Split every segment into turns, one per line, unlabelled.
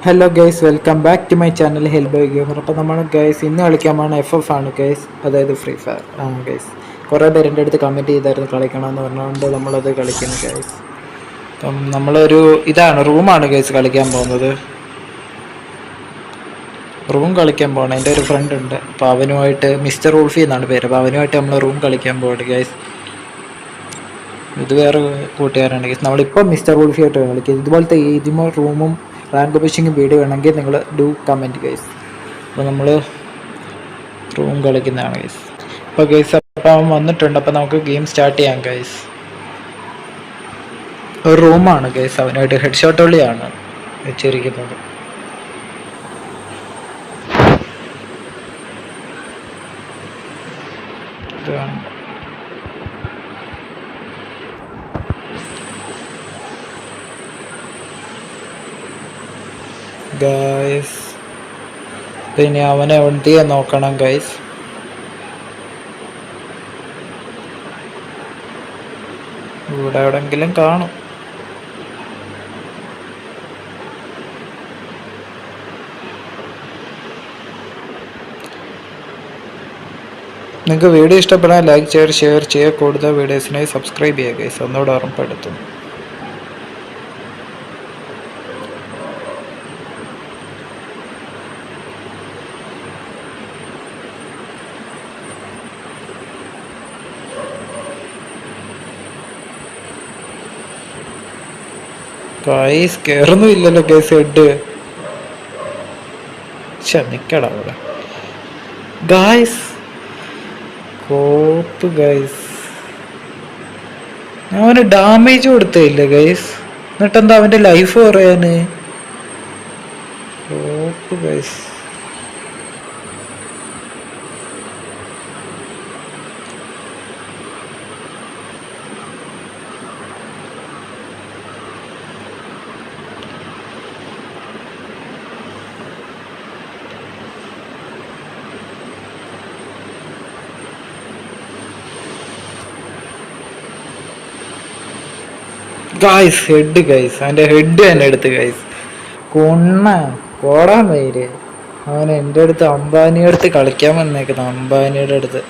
Hello guys, welcome back to my channel Hellboy gamer. അപ്പോൾ നമ്മൾ guys ഇന്ന് കളിക്കാൻ പോകുന്ന FF ആണ് ഗൈസ്, അതായത് ഫ്രീ ഫയർ ഗൈസ്. കുറേ പേര് എൻ്റെ അടുത്ത് കമൻറ്റ് ചെയ്തായിരുന്നു കളിക്കണമെന്ന് പറഞ്ഞുകൊണ്ട് നമ്മളത് കളിക്കുന്നു ഗൈസ്. അപ്പം നമ്മളൊരു റൂമാണ് ഗൈസ് കളിക്കാൻ പോകുന്നത്. റൂം കളിക്കാൻ പോകണം. എൻ്റെ ഒരു ഫ്രണ്ട് ഉണ്ട്, അപ്പോൾ അവനുമായിട്ട് മിസ്റ്റർ ഉൾഫി എന്നാണ് പേര്. അപ്പോൾ അവനുമായിട്ട് നമ്മൾ റൂം കളിക്കാൻ പോകണം ഗൈസ്. ഇത് വേറെ കൂട്ടുകാരാണ് ഗൈസ്. നമ്മളിപ്പോൾ മിസ്റ്റർ ഉൾഫിയായിട്ട് കളിക്കുക. ഇതുപോലത്തെ ഏതുമോ റൂമും റാങ്ക് പുഷിങ് വീഡിയോ വേണമെങ്കിൽ നിങ്ങൾ ഡു കമൻറ്റ് ഗൈസ്. അപ്പോൾ നമ്മൾ റൂം കളിക്കുന്നതാണ് ഗൈസ്. അപ്പോൾ ഗൈസ് അപ്പം അവൻ വന്നിട്ടുണ്ട്. അപ്പോൾ നമുക്ക് ഗെയിം സ്റ്റാർട്ട് ചെയ്യാം ഗൈസ്. ഒരു റൂമാണ് ഗൈസ്, അവനായിട്ട് ഹെഡ് ഷോട്ട് ഒള്ളിയാണ് വെച്ചിരിക്കുന്നത്. ഗൈസ് പിന്നെ അവനെ എവിടെയാ നോക്കണം ഗൈസ്. ഇവിടെ എവിടെങ്കിലും കാണും. നിങ്ങൾക്ക് വീഡിയോ ഇഷ്ടപ്പെടാൻ ലൈക്ക് ഷെയർ ചെയ്യുക. കൂടുതൽ വീഡിയോസിനായി സബ്സ്ക്രൈബ് ചെയ്യുക ഗൈസ്, ഒന്നുകൂടെ ഓർമ്മപ്പെടുത്തുന്നു. Guys കയറുന്നുമില്ലല്ലോ guys. ഹെഡ് നിക്കടാ അവിടെ ഗൈസ്. കോപ്പ് ഗൈസ്, അവന് ഡാമേജ് കൊടുത്തില്ല ഗൈസ്. എന്നിട്ടെന്താ അവന്റെ ലൈഫ് പറയാന്? കോപ്പ് ഗൈസ്. ഗൈസ് ഹെഡ് ഗൈസ്, അവൻ്റെ ഹെഡ് തന്നെ എടുത്ത് ഗൈസ്. കോടാൻ പേര് അവൻ എൻ്റെ അടുത്ത് അംബാനിയുടെ അടുത്ത് കളിക്കാൻ വന്നേക്കുന്നു. അംബാനിയുടെ അടുത്ത്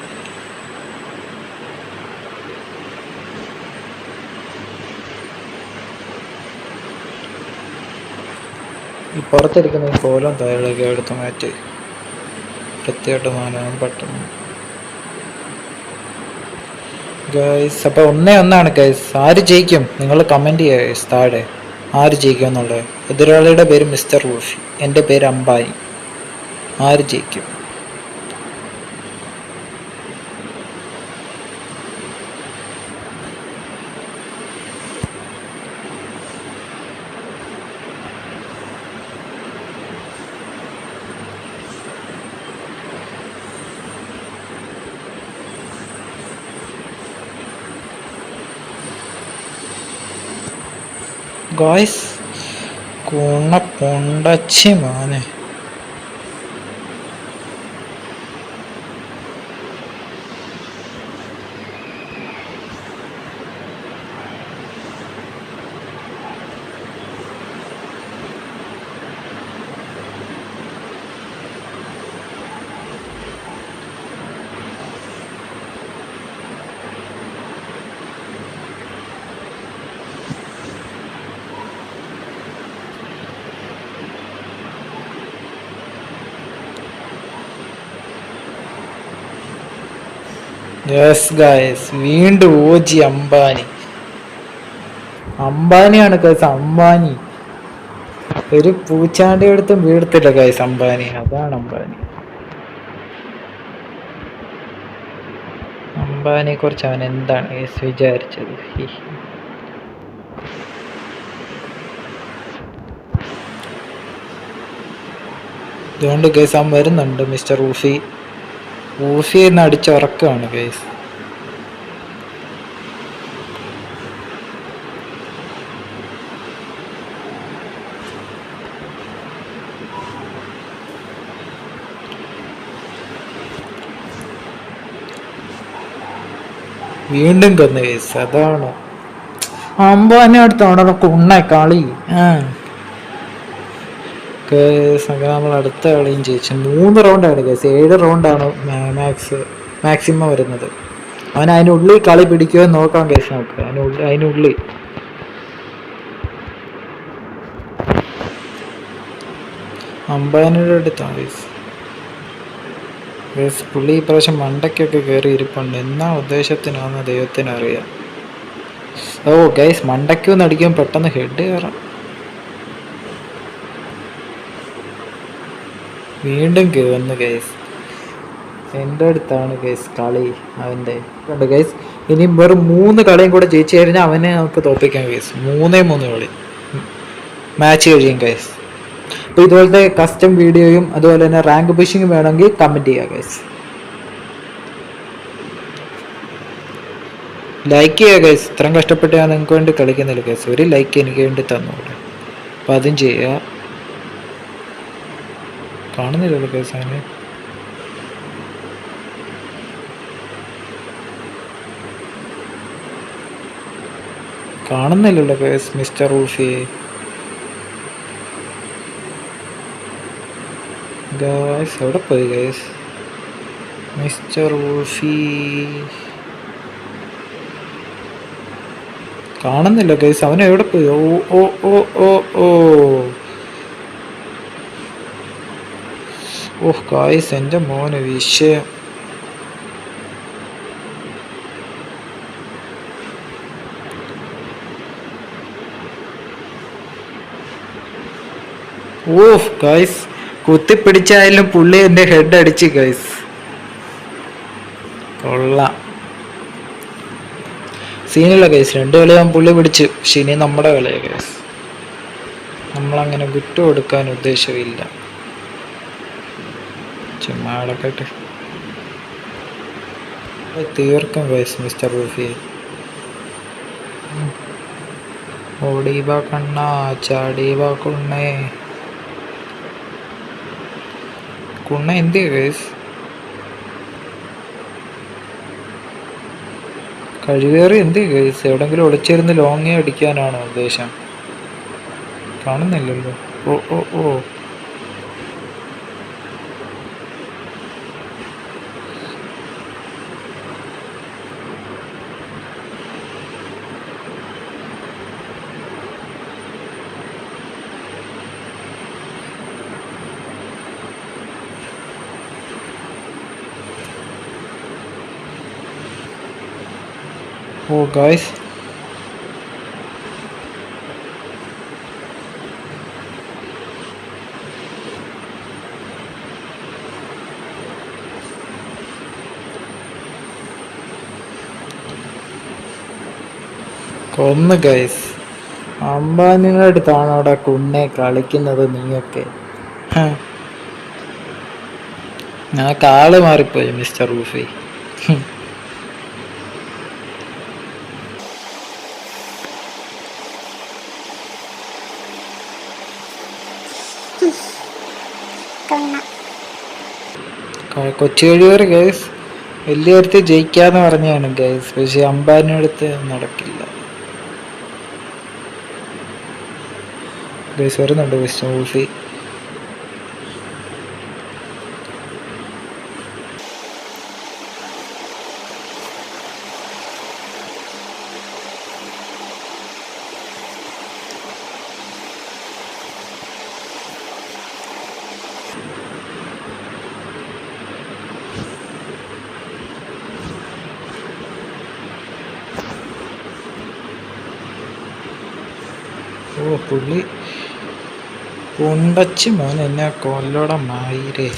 ഈ പുറത്തിരിക്കുന്ന ഈ കോലം താഴേക്ക് എടുത്ത് മാറ്റി വൃത്തിയായിട്ട് മാനാൻ പെട്ടെന്ന് ഗൈസ്. അപ്പോൾ 1-1 ഗൈസ്. ആര് ജയിക്കും നിങ്ങൾ കമൻറ്റ് ചെയ്യുക ഗൈസ് താഴെ, ആര് ജയിക്കും എന്നുള്ളത്. എതിരാളിയുടെ പേര് മിസ്റ്റർ ഊഷി, എൻ്റെ പേര് അംബാനി. ആര് ജയിക്കും? ഗായ്സ് പൊണ്ടച്ചി മാനെ. യെസ് ഗൈസ്, വീണ്ടും ഓജി അംബാനി. അംബാനിയാണ് ഗൈസ്, അംബാനി. ഒരു പൂച്ചാണ്ടി അടുത്തും വീഴ്ത്തില്ല ഗൈസ് അംബാനി. അതാണ് അംബാനി. അംബാനിയെ കുറിച്ച് അവൻ എന്താണ് ഗൈസ് വിചാരിച്ചത്? അതുകൊണ്ട് ഗൈസ് അവൻ വരുന്നുണ്ട്, മിസ്റ്റർ ഊഫി. ഊഫി എന്ന് അടിച്ചുറക്കാണ് ഗൈസ്. വീണ്ടും കൊന്നു ഗൈസ്. അതാണ് അംബാനി അടുത്താണ് കുണ്ണ കളി. അങ്ങനെ നമ്മൾ അടുത്ത കളിയും ജയിച്ചു. 3 റൗണ്ടാണ് കേസ്, 7 റൗണ്ടാണ് മാക്സിമം വരുന്നത്. അവൻ അതിനുള്ളിൽ കളി പിടിക്കുമോ നോക്കാം കേസ്, നമുക്ക് അതിനുള്ളിൽ. അംബാനിയുടെ അടുത്താണ് കേസ്. പുള്ളി ഇപ്രാവശ്യം മണ്ടയ്ക്കൊക്കെ കയറി ഇരിപ്പുണ്ട്. എന്നാ ഉദ്ദേശത്തിനാണെന്ന് ദൈവത്തിനറിയാം. ഓ ഗൈസ്, മണ്ടയ്ക്കൊന്ന് അടിക്കാൻ പെട്ടെന്ന് ഹെഡ് കയറാം. വീണ്ടും വന്ന് ഗൈസ്, എൻ്റെ അടുത്താണ് ഗൈസ് കളി അവൻ്റെ ഉണ്ട് ഗൈസ്. ഇനി വെറും 3 കളിയും കൂടെ ജയിച്ചു കഴിഞ്ഞാൽ അവനെ നമുക്ക് തോൽപ്പിക്കാം ഗൈസ്. 3 കളി മാച്ച് കഴിയും ഗൈസ്. അപ്പോൾ ഇതുപോലത്തെ കസ്റ്റം വീഡിയോയും അതുപോലെ തന്നെ റാങ്ക് പുഷിങ്ങും വേണമെങ്കിൽ കമൻറ്റ് ചെയ്യുക ഗൈസ്. ലൈക്ക് ചെയ്യുക ഗൈസ്. ഇത്രയും കഷ്ടപ്പെട്ട് ഞാൻ നിങ്ങൾക്ക് വേണ്ടി കളിക്കുന്നില്ല ഗൈസ്. ഒരു ലൈക്ക് എനിക്ക് വേണ്ടി തന്നോളൂ. അപ്പം അതും ചെയ്യുക. കാണുന്നില്ലല്ലോ ഗൈസ് അതിന്. കാണുന്നില്ലല്ലോ ഗൈസ് മിസ്റ്റർ റൂഫി. ഗൈസ് എവിടെ പോയി ഗൈസ് മിസ്റ്റർ റൂഫി? കാണുന്നില്ല ഗൈസ്, അവൻ എവിടെ പോയി? ഓ ഓ ഓ ഓ ഓ ഓഹ് ഗൈസ്, എൻ്റെ മോന് വിഷയം. ഓഹ് ഗൈസ്, കുത്തിപ്പിടിച്ചായാലും പുള്ളി എൻ്റെ ഹെഡ് അടിച്ച് ഗൈസ്. കൊള്ളാം. സീനില്ല ഗൈസ്, 2 കളിയാൻ പുള്ളി പിടിച്ച്. പക്ഷെ ഇനി നമ്മുടെ കളിയാണ് ഗൈസ്. നമ്മളങ്ങനെ വിട്ടു കൊടുക്കാൻ ഉദ്ദേശമില്ല. ചുമ്മാ അടക്കട്ടെ. തീർക്കും ഗൈസ് മിസ്റ്റർ റൂഫി. ഓടീബ കണ്ണ ചാടീബ കുണ്ണേ. കുണ്ണ എന്തിയാ ഗൈസ്? കഴിവേറി എന്തിയാ ഗൈസ്? എവിടെങ്കിലും ഒളിച്ചിരുന്ന് ലോങ്ങേ അടിക്കാനാണോ ഉദ്ദേശം? കാണുന്നില്ലല്ലോ. ഓ ഓ ഓ ഓ ഗൈസ്, കൊന്ന് ഗൈസ്. അംബാനിയുടെ അടുത്താണ് അവിടെ കുണ്ണെ കളിക്കുന്നത് നീയൊക്കെ. ഞങ്ങൾക്ക് ആള് മാറിപ്പോയി മിസ്റ്റർ റൂഫി. കൊച്ചു കഴിവേറി ഗൈസ്. വലിയ അടുത്ത് ജയിക്കാന്ന് പറഞ്ഞാണ് ഗൈസ്, പക്ഷെ അംബാനിയുടെ അടുത്ത് നടക്കില്ല ഗൈസ്. വരുന്നുണ്ട് മിസ്റ്റർ റൂഫി. ഓ പുള്ളി കൊണ്ടച്ച് മോൻ എന്നെ കൊല്ലോടെ മായിരേ.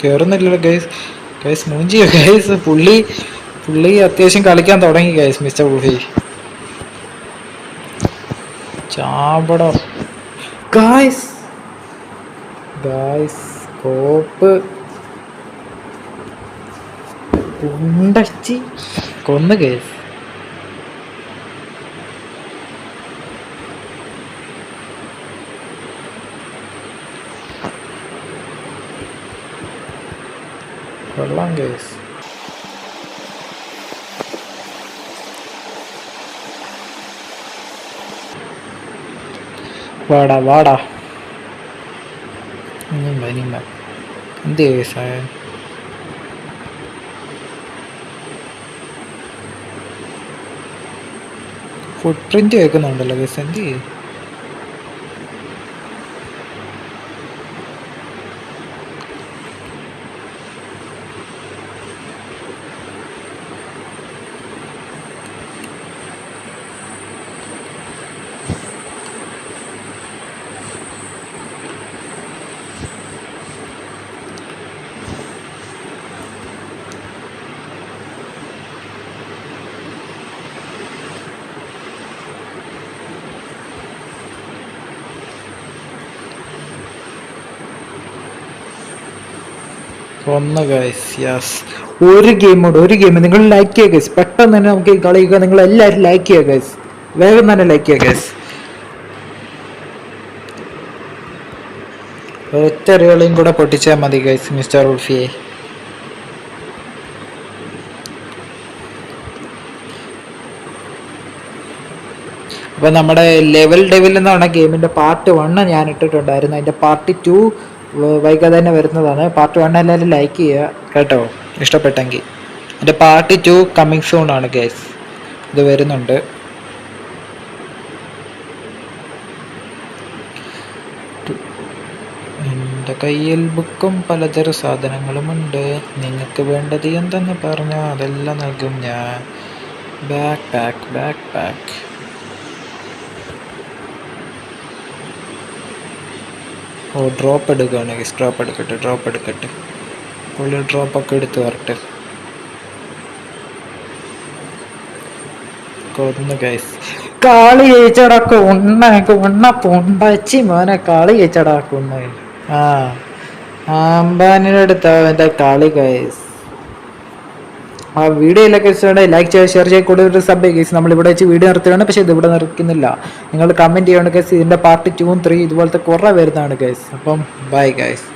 കയറുന്നില്ലല്ലോ ഗൈസ്. ഗൈസ് മൂഞ്ചിയോ ഗൈസ്? പുള്ളി അത്യാവശ്യം കളിക്കാൻ തുടങ്ങി ഗൈസ് മിസ്റ്റർ റൂഫി. ചാബട ഗൈസ്, ഗായ്സ് കോപ്പ് ഉണ്ടച്ചി കൊന്ന് കേസ്. കൊള്ളാം കേസ്. വാടാ വാടാ എന്ത് കേസായ ഫുട് പ്രിന്റ് കേൾക്കുന്നുണ്ടല്ലോ കേസ്. എന്ത് ചെയ്യും? ഒന്ന് ഗൈസ്. യെസ്, ഒരു ഗെയിം നിങ്ങൾ ലൈക്ക് ചെയ്യുക ഗൈസ്. പെട്ടെന്ന് തന്നെ നമുക്ക് ഈ കളിക്കുക. നിങ്ങൾ എല്ലാവരും ലൈക്ക് ചെയ്യുക ഗൈസ്. വേഗം തന്നെ ലൈക്ക് ചെയ്യുക ഗൈസ്. ഒറ്റ റികളിയും കൂടെ പൊട്ടിച്ചാൽ മതി ഗൈസ് മിസ്റ്റർ ഉൾഫിയെ. അപ്പോൾ നമ്മുടെ ലെവൽ ഡെവിൽ എന്ന് പറഞ്ഞ ഗെയിമിൻ്റെ പാർട്ട് 1 ഞാൻ ഇട്ടിട്ടുണ്ടായിരുന്നു. അതിൻ്റെ പാർട്ട് 2 വൈകാതെ തന്നെ വരുന്നതാണ്. പാർട്ട് 1 എല്ലാവരും ലൈക്ക് ചെയ്യുക കേട്ടോ, ഇഷ്ടപ്പെട്ടെങ്കിൽ. എൻ്റെ പാർട്ട് 2 കമ്മിങ് സൂൺ ആണ് ഗൈസ്. ഇത് വരുന്നുണ്ട്. എൻ്റെ കയ്യിൽ ബുക്കും പലതരം സാധനങ്ങളുമുണ്ട്. നിങ്ങൾക്ക് വേണ്ടത് എന്തെന്ന് പറഞ്ഞാൽ അതെല്ലാം നൽകും ഞാൻ. Back pack. ഓ, ഡ്രോപ്പ് എടുക്കുകയാണ് ഗൈസ്. ഡ്രോപ്പ് എടുക്കട്ടെ. പുള്ളി ഡ്രോപ്പൊക്കെ എടുത്ത് വരട്ടെ. കൊന്നു ഗൈസ്. കളി ജയിച്ചടാക്കും ഉണ്ണ പൊണ്ടച്ചി മോനെ. കളി ജയിച്ചടാക്കുന്നു. അമ്പാനിയുടെ അടുത്ത അവൻ്റെ കളി ഗൈസ്. ആ വീഡിയോയിലൊക്കെ ഇഷ്ടമുണ്ടെങ്കിൽ ലൈക്ക് ചെയ്യുക, ഷെയർ ചെയ്യുക, കൂടുതൽ സബ് ചെയ്യുക ഗൈസ്. നമ്മളിവിടെ വെച്ച് വീഡിയോ നിർത്തുകയാണ്, പക്ഷേ ഇതിവിടെ നിർത്തുന്നില്ല. നിങ്ങൾ കമൻറ്റ് ചെയ്യണം ഗൈസ്. ഇതിൻ്റെ പാർട്ട് 2 ഉം 3 ഇതുപോലത്തെ കുറേ വരുന്നതാണ് ഗൈസ്. അപ്പം ബൈ ഗൈസ്.